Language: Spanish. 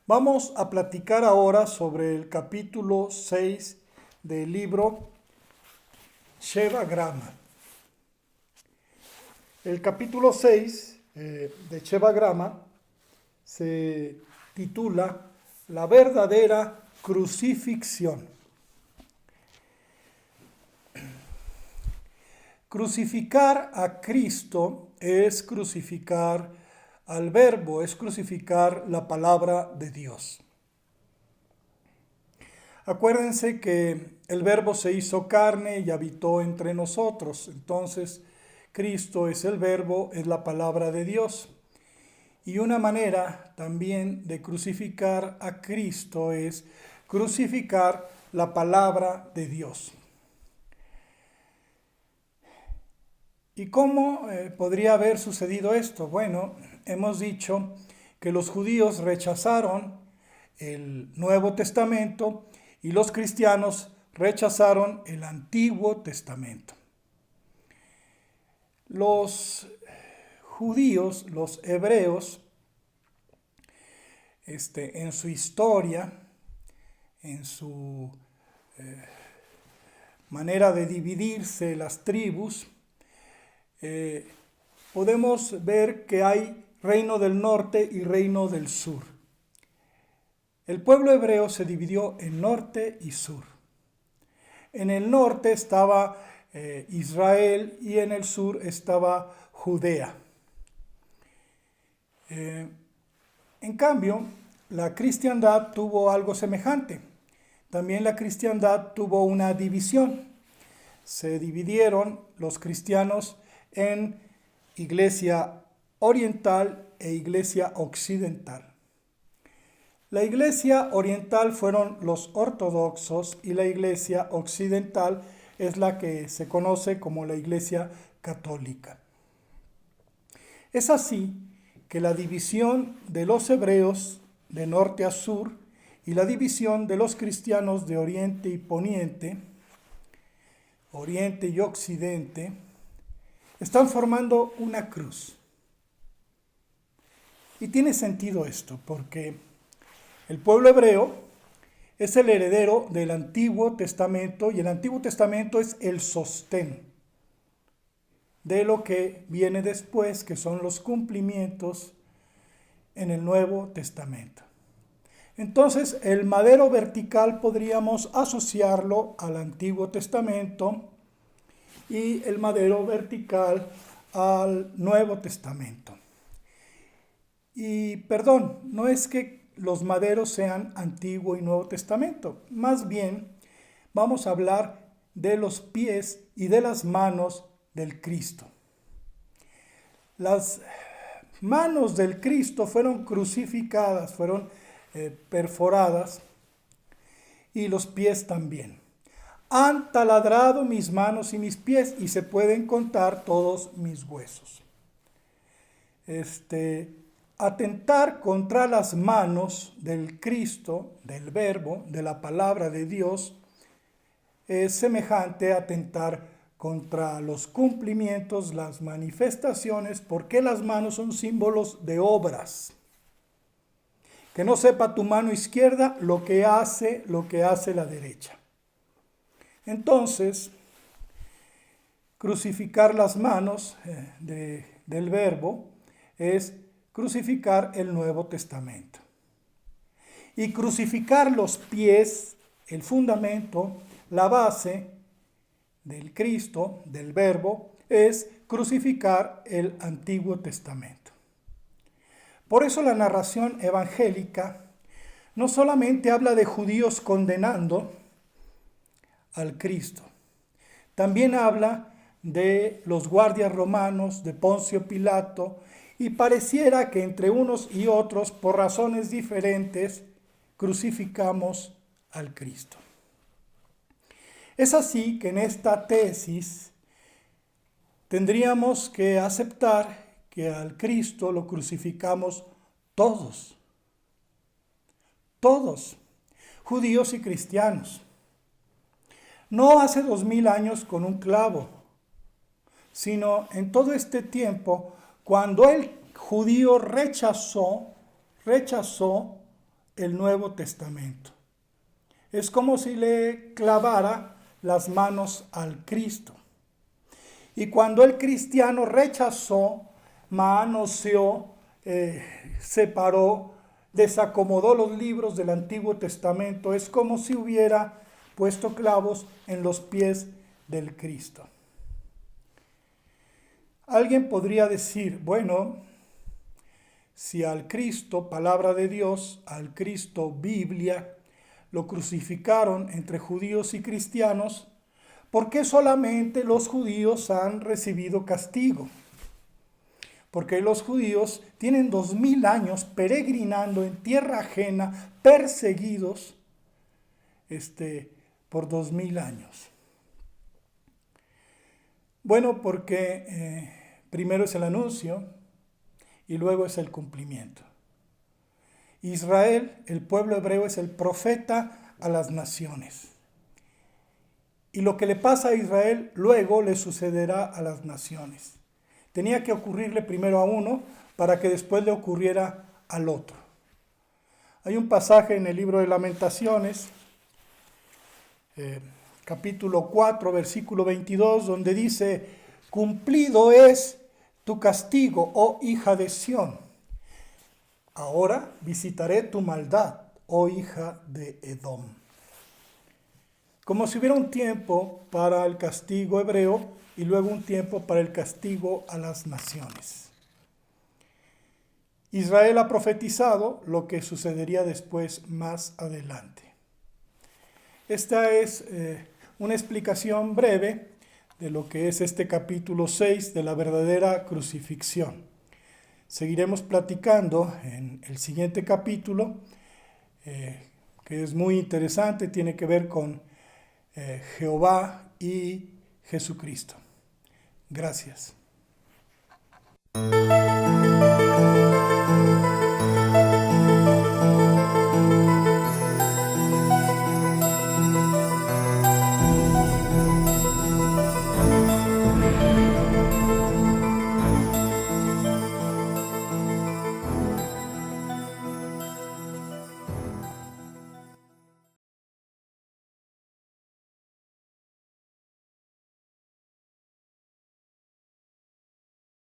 Vamos a platicar ahora sobre el capítulo 6 del libro Sheva Grama. El capítulo 6 de Sheva Grama se titula La verdadera crucifixión. Crucificar a Cristo es crucificar al Verbo, es crucificar la palabra de Dios. Acuérdense que el Verbo se hizo carne y habitó entre nosotros. Entonces, Cristo es el Verbo, es la palabra de Dios. Y una manera también de crucificar a Cristo es crucificar la palabra de Dios. ¿Y cómo podría haber sucedido esto? Bueno, hemos dicho que los judíos rechazaron el Nuevo Testamento y los cristianos rechazaron el Antiguo Testamento. Los judíos, los hebreos, en su historia, en su manera de dividirse las tribus, podemos ver que hay reino del norte y reino del sur. El pueblo hebreo se dividió en norte y sur. En el norte estaba Israel y en el sur estaba Judea. En cambio, la cristiandad tuvo algo semejante. También la cristiandad tuvo una división. Se dividieron los cristianos en iglesia oriental e iglesia occidental. La iglesia oriental fueron los ortodoxos y la iglesia occidental es la que se conoce como la iglesia católica. Es así que la división de los hebreos de norte a sur y la división de los cristianos de oriente y poniente, oriente y occidente, están formando una cruz. Y tiene sentido esto, porque el pueblo hebreo es el heredero del Antiguo Testamento y el Antiguo Testamento es el sostén de lo que viene después, que son los cumplimientos en el Nuevo Testamento. Entonces, el madero vertical podríamos asociarlo al Antiguo Testamento y el madero vertical al Nuevo Testamento. Y perdón, no es que los maderos sean Antiguo y Nuevo Testamento, más bien vamos a hablar de los pies y de las manos del Cristo. Las manos del Cristo fueron crucificadas, fueron perforadas, y los pies también. Han taladrado mis manos y mis pies y se pueden contar todos mis huesos. Atentar contra las manos del Cristo, del Verbo, de la palabra de Dios, es semejante a atentar contra los cumplimientos, las manifestaciones, porque las manos son símbolos de obras. Que no sepa tu mano izquierda lo que hace la derecha. Entonces, crucificar las manos del Verbo es crucificar el Nuevo Testamento. Y crucificar los pies, el fundamento, la base del Cristo, del Verbo, es crucificar el Antiguo Testamento. Por eso la narración evangélica no solamente habla de judíos condenando al Cristo, también habla de los guardias romanos, de Poncio Pilato, y pareciera que entre unos y otros, por razones diferentes, crucificamos al Cristo. Es así que en esta tesis tendríamos que aceptar que al Cristo lo crucificamos todos, judíos y cristianos. No hace 2000 años con un clavo, sino en todo este tiempo, cuando el judío rechazó el Nuevo Testamento. Es como si le clavara las manos al Cristo. Y cuando el cristiano rechazó, manoseó, separó, desacomodó los libros del Antiguo Testamento, es como si hubiera puesto clavos en los pies del Cristo. Alguien podría decir, bueno, si al Cristo, palabra de Dios, al Cristo, Biblia, lo crucificaron entre judíos y cristianos, ¿por qué solamente los judíos han recibido castigo? Porque los judíos tienen 2000 años peregrinando en tierra ajena, perseguidos por 2000 años. Bueno, porque primero es el anuncio y luego es el cumplimiento. Israel, el pueblo hebreo, es el profeta a las naciones. Y lo que le pasa a Israel luego le sucederá a las naciones. Tenía que ocurrirle primero a uno para que después le ocurriera al otro. Hay un pasaje en el libro de Lamentaciones, capítulo 4, versículo 22, donde dice: cumplido es tu castigo, oh hija de Sión. Ahora visitaré tu maldad, oh hija de Edom. Como si hubiera un tiempo para el castigo hebreo y luego un tiempo para el castigo a las naciones. Israel ha profetizado lo que sucedería después más adelante. Esta es una explicación breve de lo que es este capítulo 6 de la verdadera crucifixión. Seguiremos platicando en el siguiente capítulo, que es muy interesante, tiene que ver con Jehová y Jesucristo. Gracias.